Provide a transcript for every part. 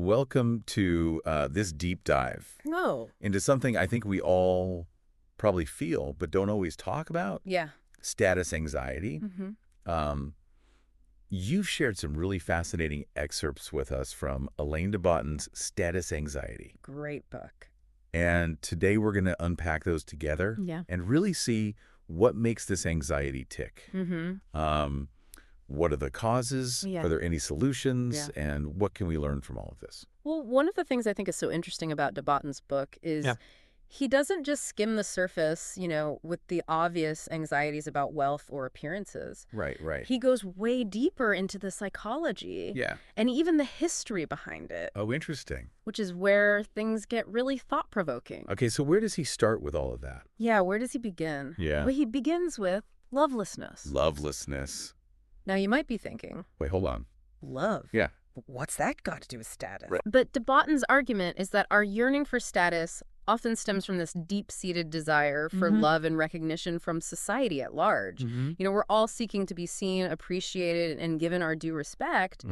welcome to this deep dive No. into something I think we all probably feel but don't always talk about, Yeah. status anxiety. Mm-hmm. You've shared some really fascinating excerpts with us from Elaine de Botton's Status Anxiety. Great book. And today we're going to unpack those together Yeah. and really see what makes this anxiety tick. Mm-hmm. What are the causes? Yeah. Are there any solutions? Yeah. And what can we learn from all of this? Well, one of the things I think is so interesting about de Botton's book is he doesn't just skim the surface, with the obvious anxieties about wealth or appearances. Right. He goes way deeper into the psychology Yeah. and even the history behind it, Oh, interesting. which is where things get really thought-provoking. Okay, so where does he start with all of that? Yeah, where does he begin? Yeah. Well, he begins with lovelessness. Lovelessness. Now, you might be thinking, Wait, hold on. love? Yeah. What's that got to do with status? Right. But de Botton's argument is that our yearning for status often stems from this deep-seated desire for love and recognition from society at large. We're all seeking to be seen, appreciated, and given our due respect,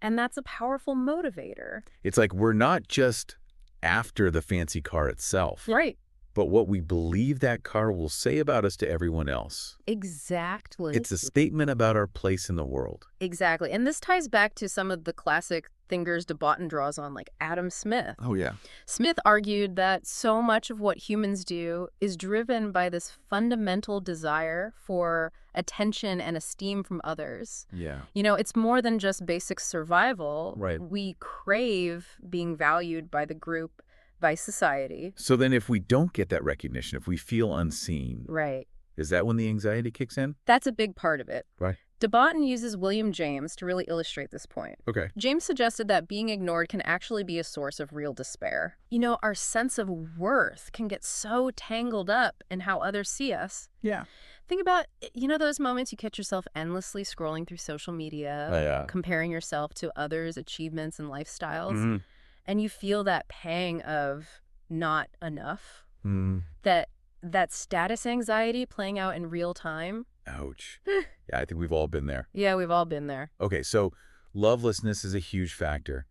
and that's a powerful motivator. It's like we're not just after the fancy car itself, Right. but what we believe that car will say about us to everyone else. Exactly. It's a statement about our place in the world. Exactly. And this ties back to some of the classic thinkers de Botton draws on, like Adam Smith. Oh, yeah. Smith argued that so much of what humans do is driven by this fundamental desire for attention and esteem from others. Yeah. It's more than just basic survival. Right. We crave being valued by the group, by society. So then if we don't get that recognition, if we feel unseen, Right. is that when the anxiety kicks in? That's a big part of it. Right. De Botton uses William James to really illustrate this point. Okay. James suggested that being ignored can actually be a source of real despair. Our sense of worth can get so tangled up in how others see us. Yeah. Think about, those moments you catch yourself endlessly scrolling through social media, comparing yourself to others' achievements and lifestyles, and you feel that pang of not enough, that status anxiety playing out in real time. Ouch. Yeah, I think we've all been there. Yeah, we've all been there. Okay, so lovelessness is a huge factor.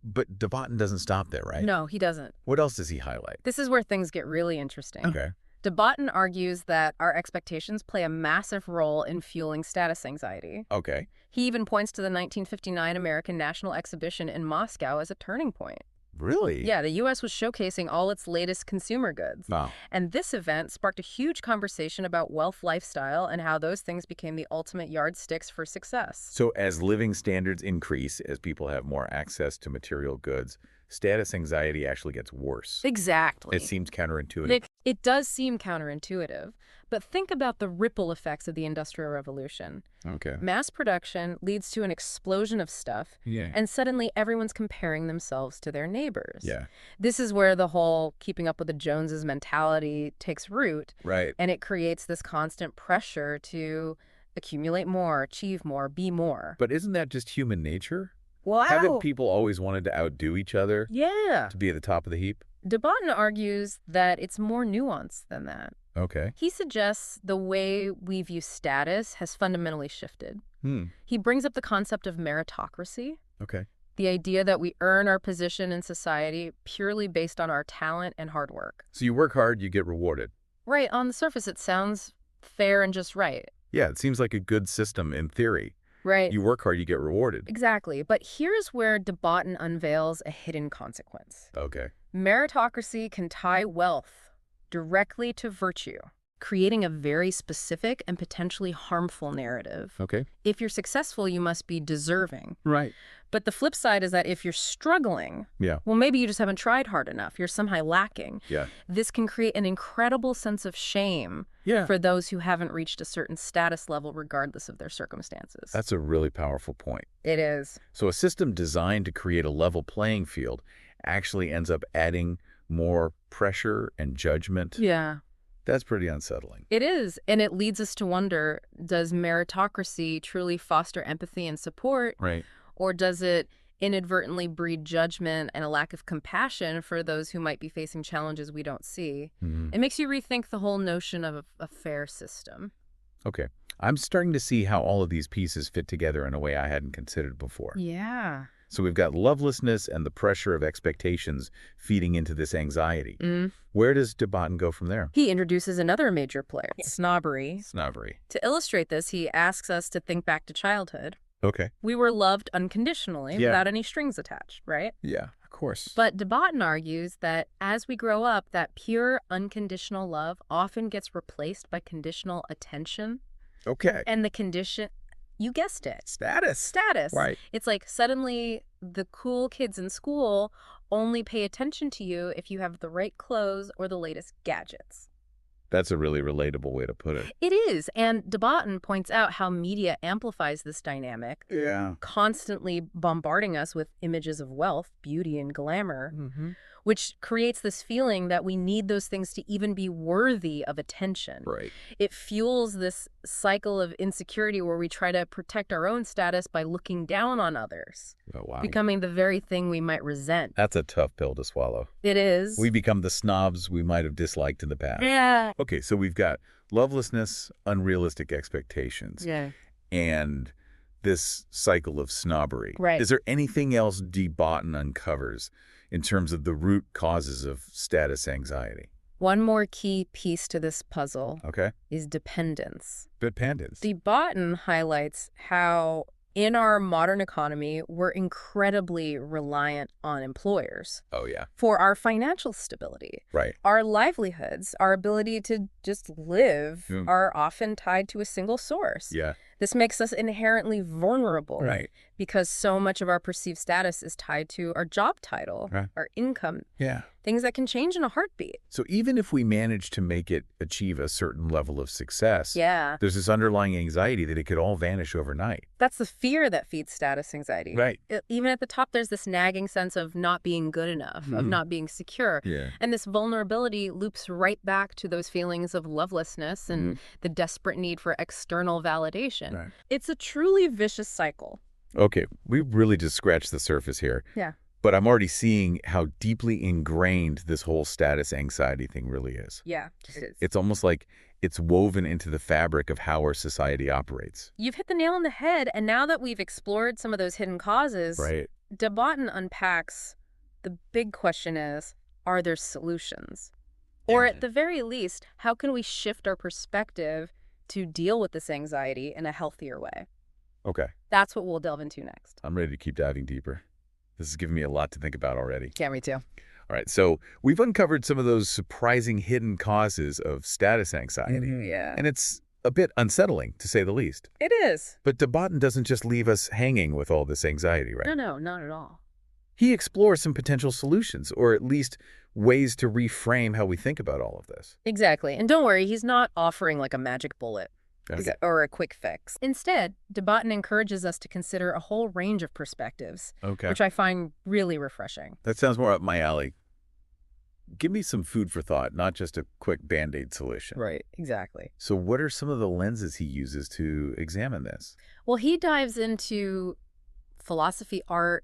But de Botton doesn't stop there, right? No, he doesn't. What else does he highlight? This is where things get really interesting. Okay. De Botton argues that our expectations play a massive role in fueling status anxiety. Okay. He even points to the 1959 American National Exhibition in Moscow as a turning point. Really? Yeah, the U.S. was showcasing all its latest consumer goods. Wow. And this event sparked a huge conversation about wealth, lifestyle, and how those things became the ultimate yardsticks for success. So as living standards increase, as people have more access to material goods, status anxiety actually gets worse. Exactly. It seems counterintuitive. It does seem counterintuitive, but think about the ripple effects of the Industrial Revolution. Okay. Mass production leads to an explosion of stuff, and suddenly everyone's comparing themselves to their neighbors. Yeah. This is where the whole keeping up with the Joneses mentality takes root. Right. And it creates this constant pressure to accumulate more, achieve more, be more. But isn't that just human nature? Wow. Haven't people always wanted to outdo each other? Yeah. To be at the top of the heap? De Botton argues that it's more nuanced than that. Okay. He suggests the way we view status has fundamentally shifted. He brings up the concept of meritocracy. Okay. The idea that we earn our position in society purely based on our talent and hard work. So you work hard, you get rewarded. Right. On the surface, it sounds fair and just right. Yeah, it seems like a good system in theory. Right. You work hard, you get rewarded. Exactly. But here's where de Botton unveils a hidden consequence. Okay. Meritocracy can tie wealth directly to virtue, creating a very specific and potentially harmful narrative. Okay. If you're successful, you must be deserving. Right. But the flip side is that if you're struggling, well, maybe you just haven't tried hard enough. You're somehow lacking. Yeah. This can create an incredible sense of shame for those who haven't reached a certain status level regardless of their circumstances. That's a really powerful point. It is. So a system designed to create a level playing field actually ends up adding more pressure and judgment. Yeah. That's pretty unsettling. It is. And it leads us to wonder, does meritocracy truly foster empathy and support? Right. Or does it inadvertently breed judgment and a lack of compassion for those who might be facing challenges we don't see? It makes you rethink the whole notion of a fair system. Okay. I'm starting to see how all of these pieces fit together in a way I hadn't considered before. Yeah. So we've got lovelessness and the pressure of expectations feeding into this anxiety. Where does de Botton go from there? He introduces another major player, snobbery. Snobbery. To illustrate this, he asks us to think back to childhood. Okay. We were loved unconditionally without any strings attached, right? Yeah, of course. But de Botton argues that as we grow up, that pure unconditional love often gets replaced by conditional attention. Okay. And the condition, you guessed it. Status. Right. It's like suddenly the cool kids in school only pay attention to you if you have the right clothes or the latest gadgets. That's a really relatable way to put it. It is. And de Botton points out how media amplifies this dynamic, constantly bombarding us with images of wealth, beauty, and glamour, which creates this feeling that we need those things to even be worthy of attention. Right. It fuels this cycle of insecurity where we try to protect our own status by looking down on others, becoming the very thing we might resent. That's a tough pill to swallow. It is. We become the snobs we might have disliked in the past. Yeah. Okay, so we've got lovelessness, unrealistic expectations, and this cycle of snobbery. Right. Is there anything else de Botton uncovers in terms of the root causes of status anxiety? One more key piece to this puzzle is dependence. Dependence. De Botton highlights how in our modern economy, we're incredibly reliant on employers. Oh, yeah. For our financial stability. Right. Our livelihoods, our ability to just live are often tied to a single source. Yeah. This makes us inherently vulnerable. Right. Because so much of our perceived status is tied to our job title, our income. Yeah. Things that can change in a heartbeat. So even if we manage to make it achieve a certain level of success, there's this underlying anxiety that it could all vanish overnight. That's the fear that feeds status anxiety. Right. Even at the top, there's this nagging sense of not being good enough, of not being secure. Yeah. And this vulnerability loops right back to those feelings of lovelessness and the desperate need for external validation. Right. It's a truly vicious cycle. Okay, we really just scratched the surface here. Yeah. But I'm already seeing how deeply ingrained this whole status anxiety thing really is. Yeah, it is. It's almost like it's woven into the fabric of how our society operates. You've hit the nail on the head, and now that we've explored some of those hidden causes, de Botton unpacks the big question is, are there solutions? Or at the very least, how can we shift our perspective to deal with this anxiety in a healthier way? Okay. That's what we'll delve into next. I'm ready to keep diving deeper. This is giving me a lot to think about already. Yeah, me too. All right, so we've uncovered some of those surprising hidden causes of status anxiety. And it's a bit unsettling, to say the least. It is. But de Botton doesn't just leave us hanging with all this anxiety, right? No, not at all. He explores some potential solutions, or at least ways to reframe how we think about all of this. Exactly. And don't worry, he's not offering like a magic bullet. Or a quick fix. Instead, de Botton encourages us to consider a whole range of perspectives, which I find really refreshing. That sounds more up my alley. Give me some food for thought, not just a quick Band-Aid solution. Right, exactly. So what are some of the lenses he uses to examine this? Well, he dives into philosophy, art,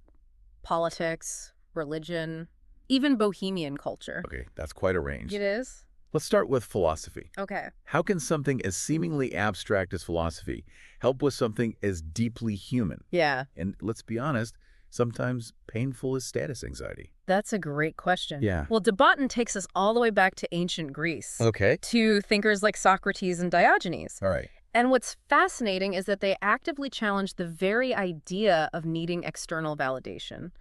politics, religion, even bohemian culture. Okay, that's quite a range. It is. Let's start with philosophy. Okay. How can something as seemingly abstract as philosophy help with something as deeply human? Yeah. And let's be honest, sometimes painful as status anxiety. That's a great question. Yeah. Well, de Botton takes us all the way back to ancient Greece. Okay. To thinkers like Socrates and Diogenes. All right. And what's fascinating is that they actively challenged the very idea of needing external validation.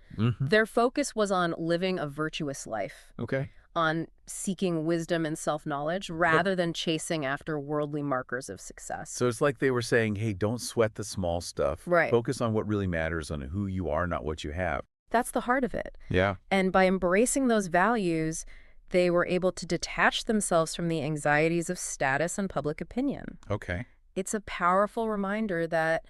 Their focus was on living a virtuous life. Okay. On seeking wisdom and self-knowledge rather than chasing after worldly markers of success. So it's like they were saying, hey, don't sweat the small stuff. Right. Focus on what really matters, on who you are, not what you have. That's the heart of it. Yeah. And by embracing those values, they were able to detach themselves from the anxieties of status and public opinion. Okay. It's a powerful reminder that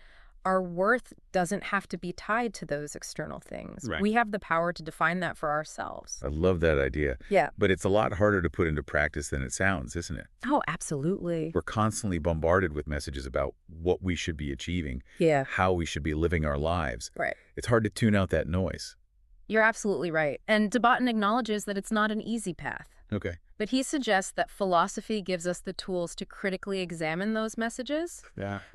our worth doesn't have to be tied to those external things. Right. We have the power to define that for ourselves. I love that idea. Yeah. But it's a lot harder to put into practice than it sounds, isn't it? Oh, absolutely. We're constantly bombarded with messages about what we should be achieving, how we should be living our lives. Right. It's hard to tune out that noise. You're absolutely right. And de Botton acknowledges that it's not an easy path. Okay. But he suggests that philosophy gives us the tools to critically examine those messages,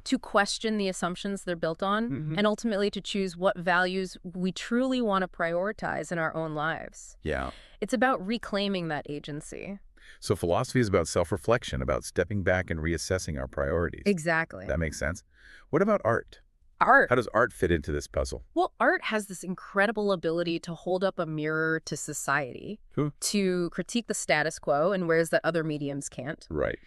to question the assumptions they're built on, and ultimately to choose what values we truly want to prioritize in our own lives. Yeah. It's about reclaiming that agency. So philosophy is about self-reflection, about stepping back and reassessing our priorities. Exactly. That makes sense. What about art? Art. How does art fit into this puzzle? Well, art has this incredible ability to hold up a mirror to society, to critique the status quo in ways that other mediums can't. Right.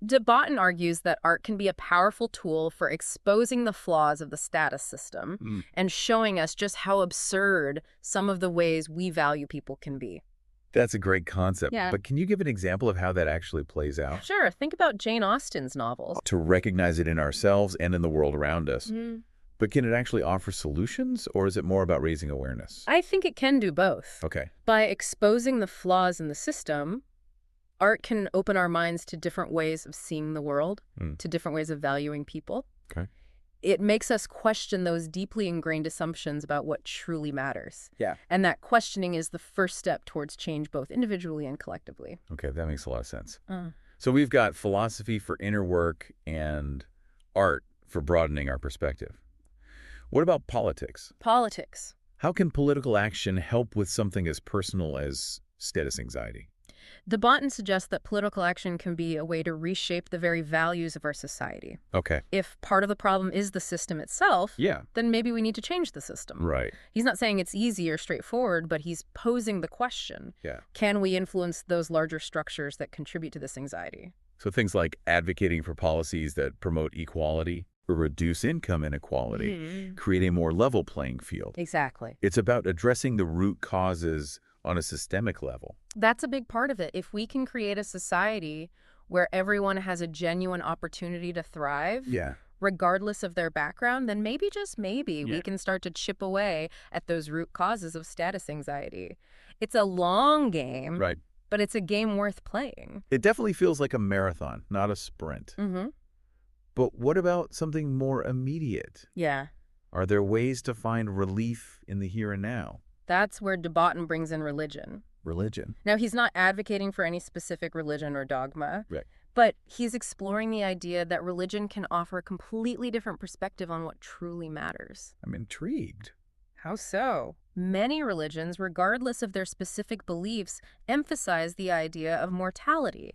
De Botton argues that art can be a powerful tool for exposing the flaws of the status system and showing us just how absurd some of the ways we value people can be. That's a great concept. Yeah. But can you give an example of how that actually plays out? Sure. Think about Jane Austen's novels. To recognize it in ourselves and in the world around us. But can it actually offer solutions, or is it more about raising awareness? I think it can do both. Okay. By exposing the flaws in the system, art can open our minds to different ways of seeing the world, to different ways of valuing people. Okay. It makes us question those deeply ingrained assumptions about what truly matters. Yeah. And that questioning is the first step towards change both individually and collectively. Okay, that makes a lot of sense. So we've got philosophy for inner work and art for broadening our perspective. What about politics? Politics. How can political action help with something as personal as status anxiety? De Botton suggests that political action can be a way to reshape the very values of our society. Okay. If part of the problem is the system itself, Yeah. then maybe we need to change the system. Right. He's not saying it's easy or straightforward, but he's posing the question. Yeah. Can we influence those larger structures that contribute to this anxiety? So things like advocating for policies that promote equality or reduce income inequality, create a more level playing field. Exactly. It's about addressing the root causes on a systemic level. That's a big part of it. If we can create a society where everyone has a genuine opportunity to thrive, regardless of their background, then maybe, just maybe, we can start to chip away at those root causes of status anxiety. It's a long game, Right. but it's a game worth playing. It definitely feels like a marathon, not a sprint. But what about something more immediate? Yeah. Are there ways to find relief in the here and now? That's where de Botton brings in religion. Religion. Now, he's not advocating for any specific religion or dogma, Right. but he's exploring the idea that religion can offer a completely different perspective on what truly matters. I'm intrigued. How so? Many religions, regardless of their specific beliefs, emphasize the idea of mortality.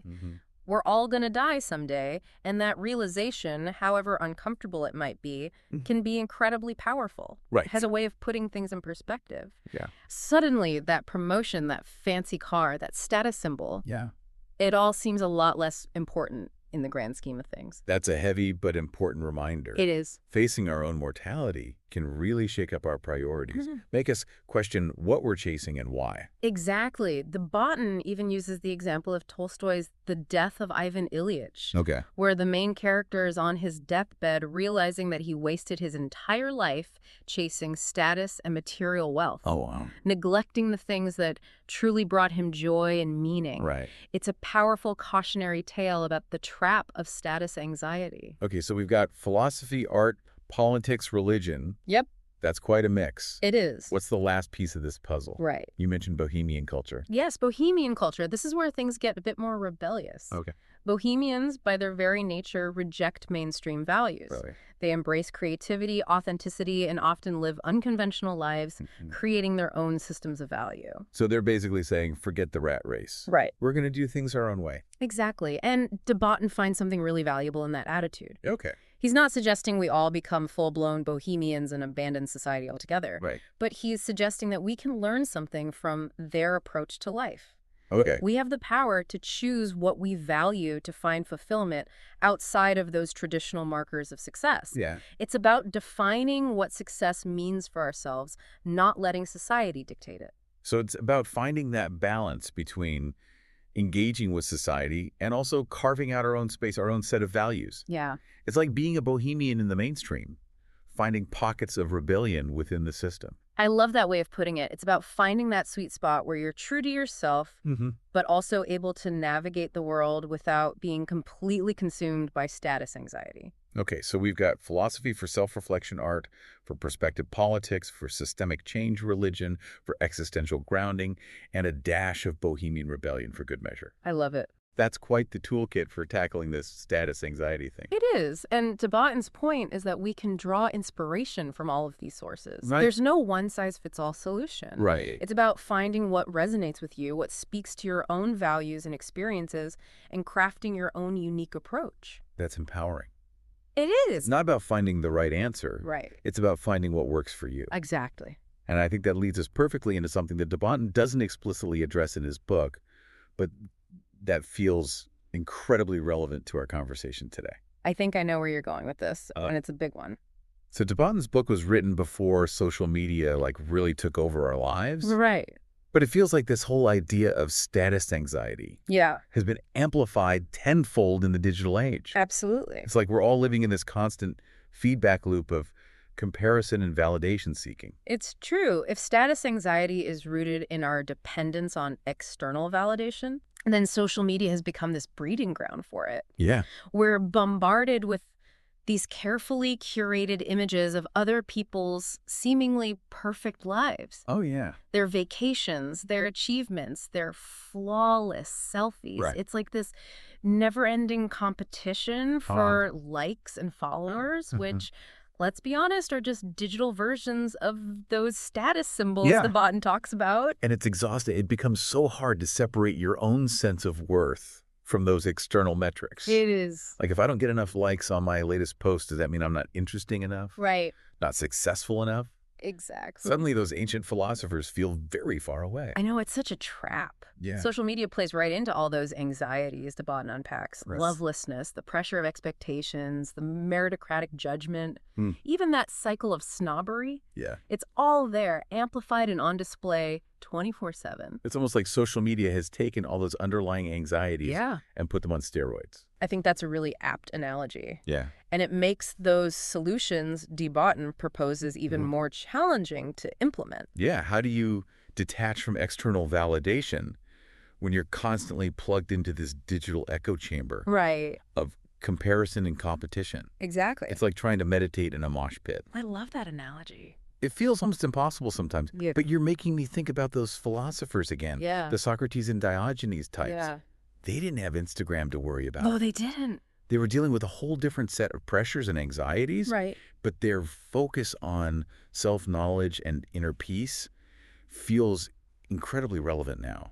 We're all going to die someday, and that realization, however uncomfortable it might be, can be incredibly powerful. Right. It has a way of putting things in perspective. Yeah. Suddenly, that promotion, that fancy car, that status symbol, it all seems a lot less important in the grand scheme of things. That's a heavy but important reminder. It is. Facing our own mortality can really shake up our priorities, make us question what we're chasing and why. Exactly. De Botton even uses the example of Tolstoy's The Death of Ivan Ilyich, where the main character is on his deathbed realizing that he wasted his entire life chasing status and material wealth. Oh, wow. Neglecting the things that truly brought him joy and meaning. Right. It's a powerful cautionary tale about the trap of status anxiety. Okay, so we've got philosophy, art, politics, religion. Yep. That's quite a mix. It is. What's the last piece of this puzzle? Right. You mentioned bohemian culture. Yes, bohemian culture. This is where things get a bit more rebellious. Okay. Bohemians, by their very nature, reject mainstream values. Really? They embrace creativity, authenticity, and often live unconventional lives, creating their own systems of value. So they're basically saying, forget the rat race. Right. We're going to do things our own way. Exactly. And de Botton finds something really valuable in that attitude. Okay. He's not suggesting we all become full-blown bohemians and abandon society altogether. Right. But he's suggesting that we can learn something from their approach to life. Okay. We have the power to choose what we value to find fulfillment outside of those traditional markers of success. Yeah. It's about defining what success means for ourselves, not letting society dictate it. So it's about finding that balance between engaging with society and also carving out our own space, our own set of values. Yeah. It's like being a bohemian in the mainstream, finding pockets of rebellion within the system. I love that way of putting it. It's about finding that sweet spot where you're true to yourself, but also able to navigate the world without being completely consumed by status anxiety. Okay, so we've got philosophy for self-reflection art, for perspective politics, for systemic change religion, for existential grounding, and a dash of bohemian rebellion for good measure. I love it. That's quite the toolkit for tackling this status anxiety thing. It is. And Tibetan's point is that we can draw inspiration from all of these sources. Right. There's no one-size-fits-all solution. Right. It's about finding what resonates with you, what speaks to your own values and experiences, and crafting your own unique approach. That's empowering. It is. It's not about finding the right answer. Right. It's about finding what works for you. Exactly. And I think that leads us perfectly into something that Tibetan doesn't explicitly address in his book, but that feels incredibly relevant to our conversation today. I think I know where you're going with this, and it's a big one. So Tibetan's book was written before social media really took over our lives. Right. But it feels like this whole idea of status anxiety has been amplified tenfold in the digital age. Absolutely. It's like we're all living in this constant feedback loop of comparison and validation seeking. It's true. If status anxiety is rooted in our dependence on external validation, then social media has become this breeding ground for it. Yeah. We're bombarded with these carefully curated images of other people's seemingly perfect lives. Oh, yeah. Their vacations, their achievements, their flawless selfies. Right. It's like this never-ending competition for likes and followers, which, let's be honest, are just digital versions of those status symbols the bot talks about. And it's exhausting. It becomes so hard to separate your own sense of worth from those external metrics. It is. Like if I don't get enough likes on my latest post, does that mean I'm not interesting enough? Right. Not successful enough? Exactly. Suddenly those ancient philosophers feel very far away. I know, it's such a trap. Yeah. Social media plays right into all those anxieties the bot unpacks. Right. Lovelessness, the pressure of expectations, the meritocratic judgment, even that cycle of snobbery. Yeah. It's all there, amplified and on display 24/7. It's almost like social media has taken all those underlying anxieties and put them on steroids. I think that's a really apt analogy. Yeah. And it makes those solutions Debatten proposes even more challenging to implement. Yeah. How do you detach from external validation when you're constantly plugged into this digital echo chamber of comparison and competition? Exactly. It's like trying to meditate in a mosh pit. I love that analogy. It feels almost impossible sometimes. Yeah. But you're making me think about those philosophers again. Yeah. The Socrates and Diogenes types. Yeah. They didn't have Instagram to worry about. Oh, they didn't. They were dealing with a whole different set of pressures and anxieties. Right. But their focus on self-knowledge and inner peace feels incredibly relevant now.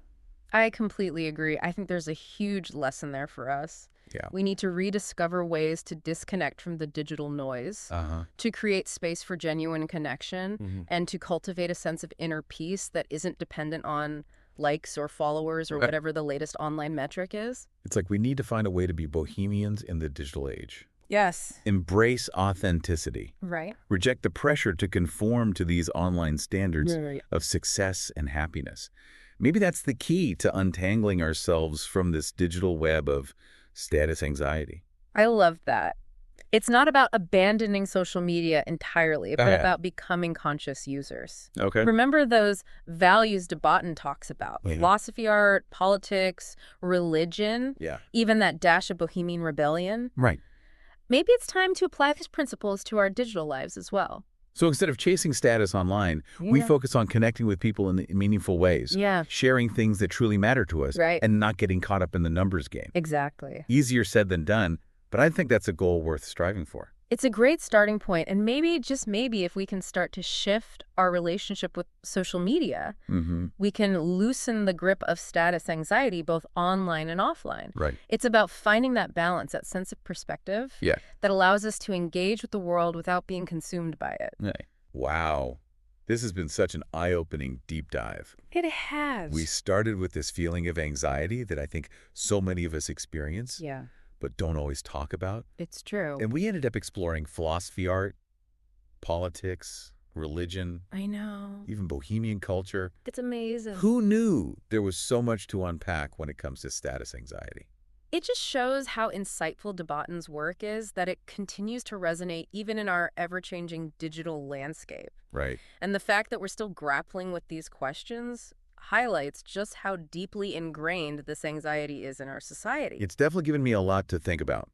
I completely agree. I think there's a huge lesson there for us. Yeah. We need to rediscover ways to disconnect from the digital noise, to create space for genuine connection, and to cultivate a sense of inner peace that isn't dependent on likes or followers or whatever the latest online metric is. It's like we need to find a way to be bohemians in the digital age. Yes. Embrace authenticity. Right. Reject the pressure to conform to these online standards of success and happiness. Maybe that's the key to untangling ourselves from this digital web of status anxiety. I love that. It's not about abandoning social media entirely, but about becoming conscious users. Okay. Remember those values Debatten talks about. Philosophy, art, politics, religion, even that dash of bohemian rebellion. Right. Maybe it's time to apply these principles to our digital lives as well. So instead of chasing status online, we focus on connecting with people in meaningful ways. Yeah. Sharing things that truly matter to us. Right. And not getting caught up in the numbers game. Exactly. Easier said than done, but I think that's a goal worth striving for. It's a great starting point, and maybe, just maybe, if we can start to shift our relationship with social media, we can loosen the grip of status anxiety, both online and offline. Right. It's about finding that balance, that sense of perspective that allows us to engage with the world without being consumed by it. Wow. This has been such an eye-opening deep dive. It has. We started with this feeling of anxiety that I think so many of us experience. Yeah. But don't always talk about. It's true. And we ended up exploring philosophy, art, politics, religion. I know. Even bohemian culture. It's amazing. Who knew there was so much to unpack when it comes to status anxiety? It just shows how insightful Debatten's work is, that it continues to resonate even in our ever-changing digital landscape. Right. And the fact that we're still grappling with these questions highlights just how deeply ingrained this anxiety is in our society. It's definitely given me a lot to think about.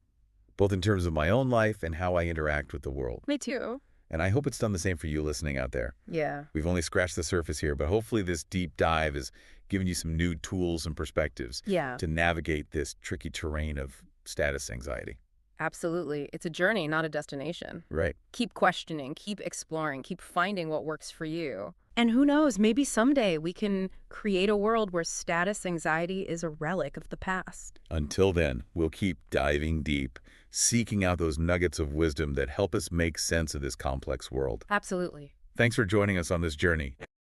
both in terms of my own life and how I interact with the world. Me too. And I hope it's done the same for you listening out there. Yeah. We've only scratched the surface here, but hopefully this deep dive has given you some new tools and perspectives to navigate this tricky terrain of status anxiety. Absolutely. It's a journey, not a destination. Right. Keep questioning, keep exploring, keep finding what works for you. And who knows, maybe someday we can create a world where status anxiety is a relic of the past. Until then, we'll keep diving deep, seeking out those nuggets of wisdom that help us make sense of this complex world. Absolutely. Thanks for joining us on this journey.